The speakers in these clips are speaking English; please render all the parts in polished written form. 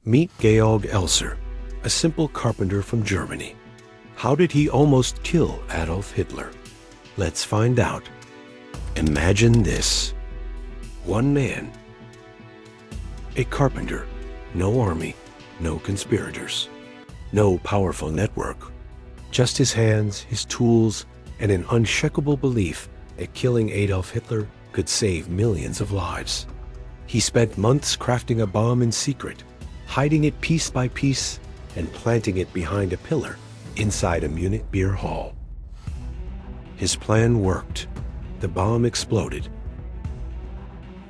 Meet Georg Elser, a simple carpenter from Germany. How did he almost kill Adolf Hitler? Let's find out. Imagine this. One man. A carpenter. No army, no conspirators. No powerful network. Just his hands, his tools, and an unshakable belief that killing Adolf Hitler could save millions of lives. He spent months crafting a bomb in secret, hiding it piece by piece, and planting it behind a pillar inside a Munich beer hall. His plan worked. The bomb exploded.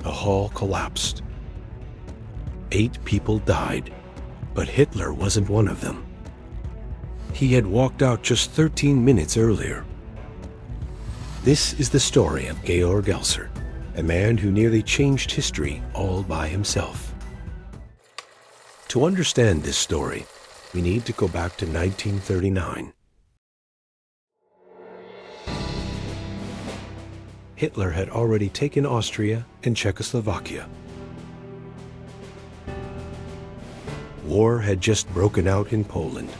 The hall collapsed. 8 people died, but Hitler wasn't one of them. He had walked out just 13 minutes earlier. This is the story of Georg Elser, a man who nearly changed history all by himself. To understand this story, we need to go back to 1939. Hitler had already taken Austria and Czechoslovakia. War had just broken out in Poland.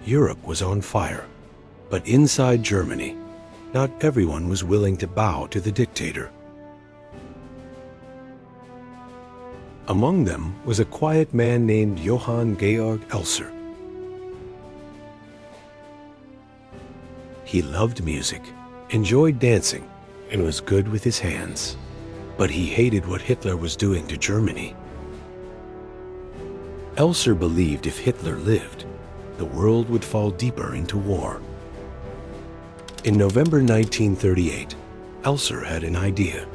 Europe was on fire, but inside Germany, not everyone was willing to bow to the dictator. Among them was a quiet man named Johann Georg Elser. He loved music, enjoyed dancing, and was good with his hands. But he hated what Hitler was doing to Germany. Elser believed if Hitler lived, the world would fall deeper into war. In November 1938, Elser had an idea.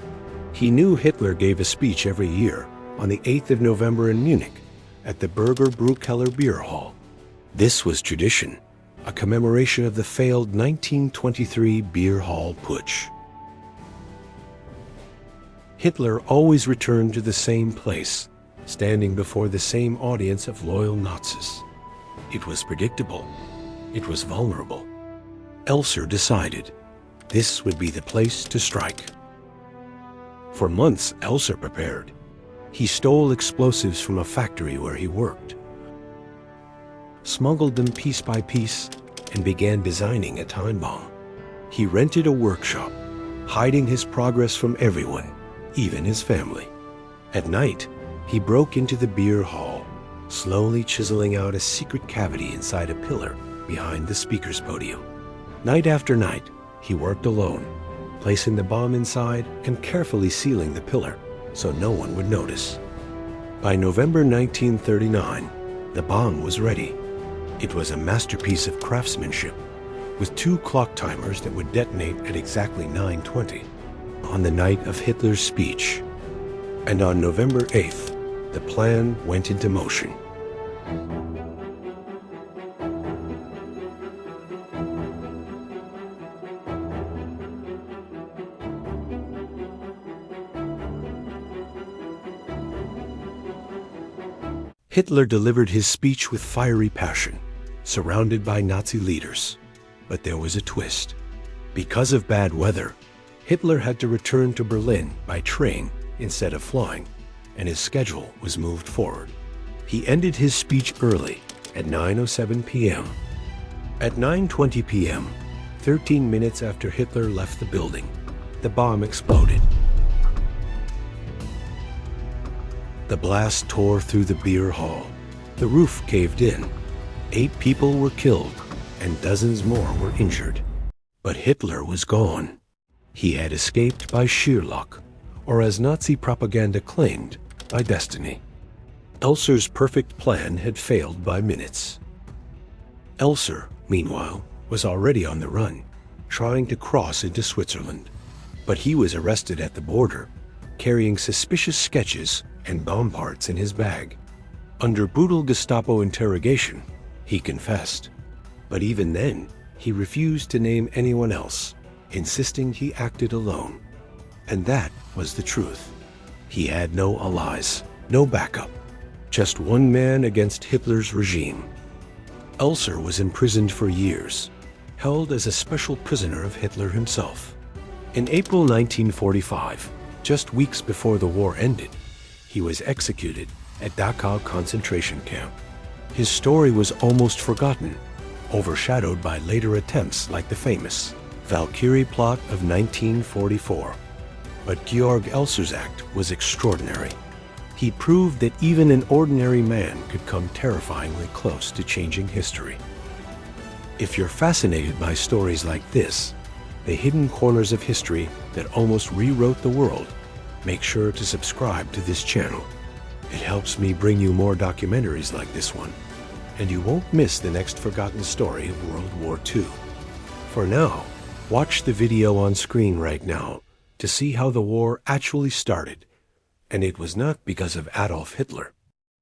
He knew Hitler gave a speech every year on the 8th of November in Munich at the Bürgerbräukeller beer hall. This was tradition, a commemoration of the failed 1923 beer hall putsch. Hitler always returned to the same place, standing before the same audience of loyal Nazis. It was predictable. It was vulnerable. Elser decided this would be the place to strike. For months, Elser prepared. He stole explosives from a factory where he worked, smuggled them piece by piece, and began designing a time bomb. He rented a workshop, hiding his progress from everyone, even his family. At night, he broke into the beer hall, slowly chiseling out a secret cavity inside a pillar behind the speaker's podium. Night after night, he worked alone, placing the bomb inside and carefully sealing the pillar so no one would notice. By November 1939, the bomb was ready. It was a masterpiece of craftsmanship, with 2 clock timers that would detonate at exactly 9:20 on the night of Hitler's speech. And on November 8th, the plan went into motion. Hitler delivered his speech with fiery passion, surrounded by Nazi leaders. But there was a twist. Because of bad weather, Hitler had to return to Berlin by train instead of flying, and his schedule was moved forward. He ended his speech early at 9:07 p.m. At 9:20 p.m., 13 minutes after Hitler left the building, the bomb exploded. The blast tore through the beer hall. The roof caved in. 8 people were killed, and dozens more were injured. But Hitler was gone. He had escaped by sheer luck, or as Nazi propaganda claimed, by destiny. Elser's perfect plan had failed by minutes. Elser, meanwhile, was already on the run, trying to cross into Switzerland. But he was arrested at the border, carrying suspicious sketches and bomb parts in his bag. Under brutal Gestapo interrogation, he confessed. But even then, he refused to name anyone else, insisting he acted alone. And that was the truth. He had no allies, no backup, just one man against Hitler's regime. Elser was imprisoned for years, held as a special prisoner of Hitler himself. In April 1945, just weeks before the war ended, he was executed at Dachau concentration camp. His story was almost forgotten, overshadowed by later attempts like the famous Valkyrie plot of 1944. But Georg Elser's act was extraordinary. He proved that even an ordinary man could come terrifyingly close to changing history. If you're fascinated by stories like this, the hidden corners of history that almost rewrote the world, make sure to subscribe to this channel. It helps me bring you more documentaries like this one, and you won't miss the next forgotten story of World War II. For now, watch the video on screen right now to see how the war actually started, and it was not because of Adolf Hitler.